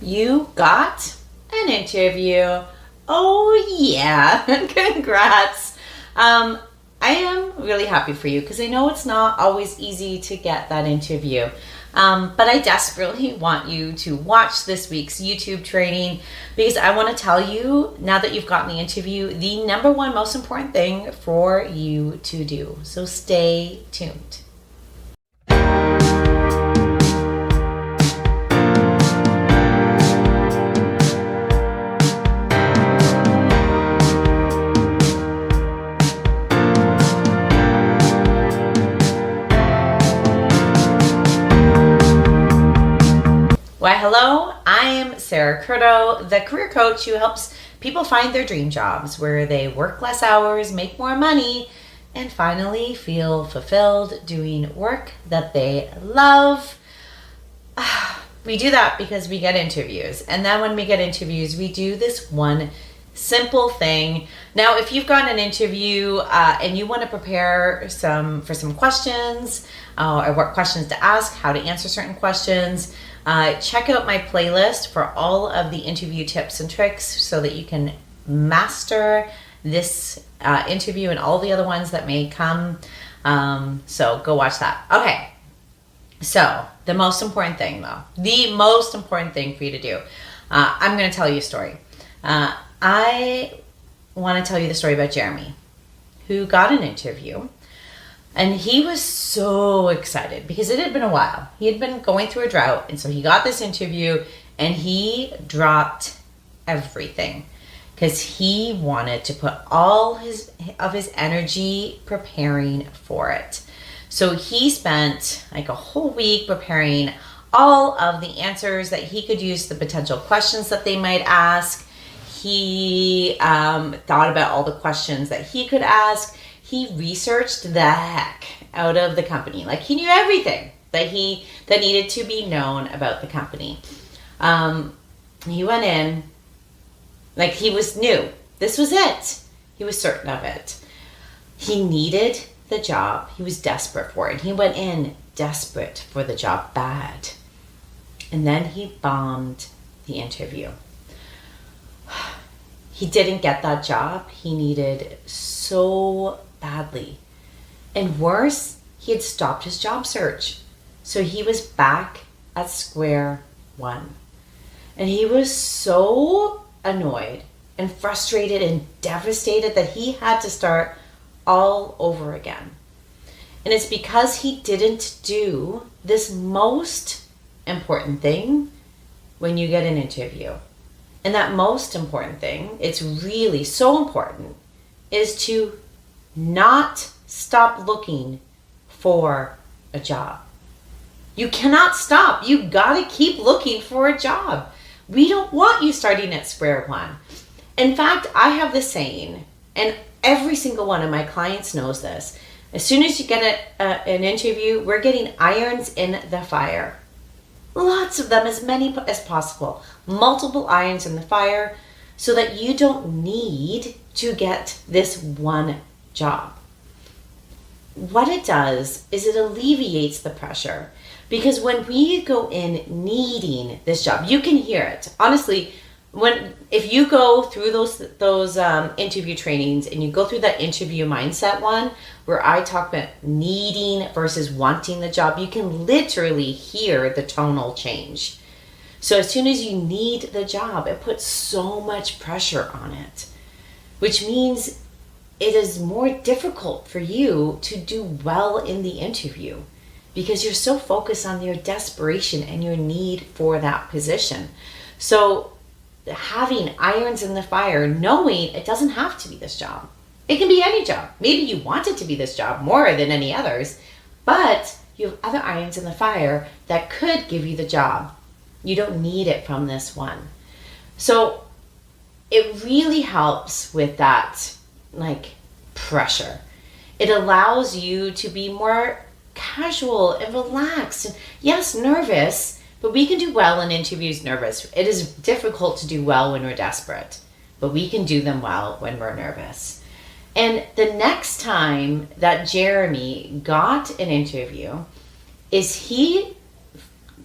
You got an interview. Oh yeah, congrats. I am really happy for you because I know it's not always easy to get that interview. But I desperately want you to watch this week's YouTube training because I want to tell you, now that you've gotten the interview, the number one most important thing for you to do. So stay tuned. Why, hello, I am Sarah Curto, the career coach who helps people find their dream jobs where they work less hours, make more money, and finally feel fulfilled doing work that they love. We do that because we get interviews. And then when we get interviews, we do this one simple thing. Now, if you've got an interview and you want to prepare for some questions or what questions to ask, how to answer certain questions, check out my playlist for all of the interview tips and tricks so that you can master this interview and all the other ones that may come. So go watch that. Okay. So the most important thing for you to do, I'm going to tell you a story. I want to tell you the story about Jeremy, who got an interview. And he was so excited because it had been a while. He had been going through a drought. And so he got this interview and he dropped everything because he wanted to put all of his energy preparing for it. So he spent like a whole week preparing all of the answers that he could use, the potential questions that they might ask. He thought about all the questions that he could ask. He researched the heck out of the company. Like, he knew everything that needed to be known about the company. He went in like he was new. This was it. He was certain of it. He needed the job. He was desperate for it. He went in desperate for the job bad. And then he bombed the interview. He didn't get that job he needed so badly. And worse, he had stopped his job search. So he was back at square one. And he was so annoyed and frustrated and devastated that he had to start all over again. And it's because he didn't do this most important thing when you get an interview. And that most important thing, it's really so important, is to not stop looking for a job. You cannot stop. You gotta keep looking for a job. We don't want you starting at square one. In fact, I have this saying, and every single one of my clients knows this. As soon as you get an interview, we're getting irons in the fire. Lots of them, as many as possible. Multiple irons in the fire so that you don't need to get this one job. What it does is it alleviates the pressure, because when we go in needing this job, you can hear it. Honestly, if you go through those interview trainings and you go through that interview mindset one where I talk about needing versus wanting the job, you can literally hear the tonal change. So as soon as you need the job, it puts so much pressure on it, which means it is more difficult for you to do well in the interview because you're so focused on your desperation and your need for that position. So having irons in the fire, knowing it doesn't have to be this job. It can be any job. Maybe you want it to be this job more than any others, but you have other irons in the fire that could give you the job. You don't need it from this one. So it really helps with that, like, pressure. It allows you to be more casual and relaxed. And yes, nervous, but we can do well in interviews nervous. It is difficult to do well when we're desperate, but we can do them well when we're nervous. And the next time that Jeremy got an interview is he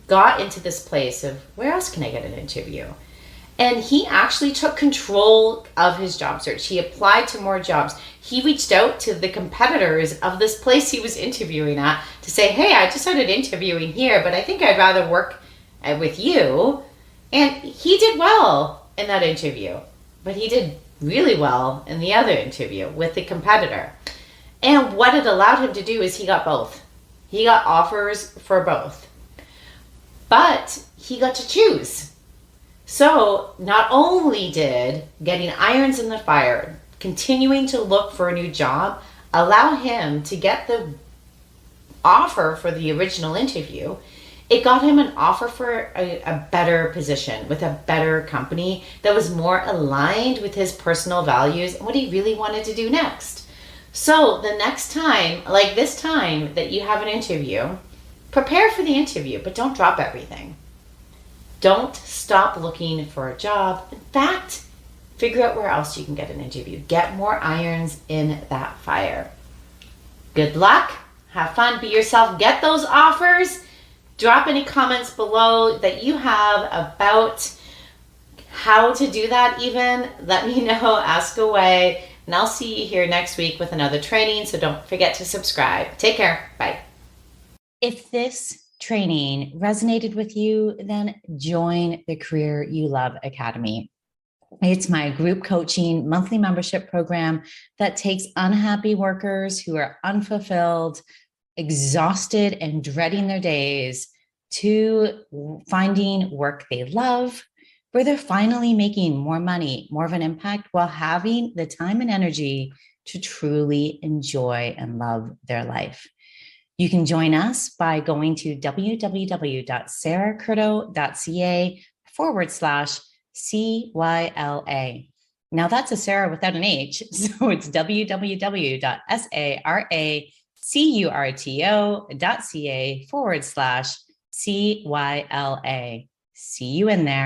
got into this place of, where else can I get an interview? And he actually took control of his job search. He applied to more jobs. He reached out to the competitors of this place he was interviewing at to say, hey, I just started interviewing here, but I think I'd rather work with you. And he did well in that interview, but he did really well in the other interview with the competitor. And what it allowed him to do is he got both. He got offers for both. But he got to choose. So not only did getting irons in the fire, continuing to look for a new job, allow him to get the offer for the original interview, it got him an offer for a better position with a better company that was more aligned with his personal values and what he really wanted to do next. So the next time, like this time that you have an interview, prepare for the interview, but don't drop everything. Don't stop looking for a job. In fact, figure out where else you can get an interview. Get more irons in that fire. Good luck. Have fun. Be yourself. Get those offers. Drop any comments below that you have about how to do that even. Let me know. Ask away. And I'll see you here next week with another training. So don't forget to subscribe. Take care. Bye. If this training resonated with you, then join the Career You Love Academy. It's my group coaching monthly membership program that takes unhappy workers who are unfulfilled, exhausted, and dreading their days to finding work they love, where they're finally making more money, more of an impact, while having the time and energy to truly enjoy and love their life. You can join us by going to www.sarahcurto.ca/CYLA. Now that's a Sarah without an H. So it's www.saracurto.ca/CYLA. See you in there.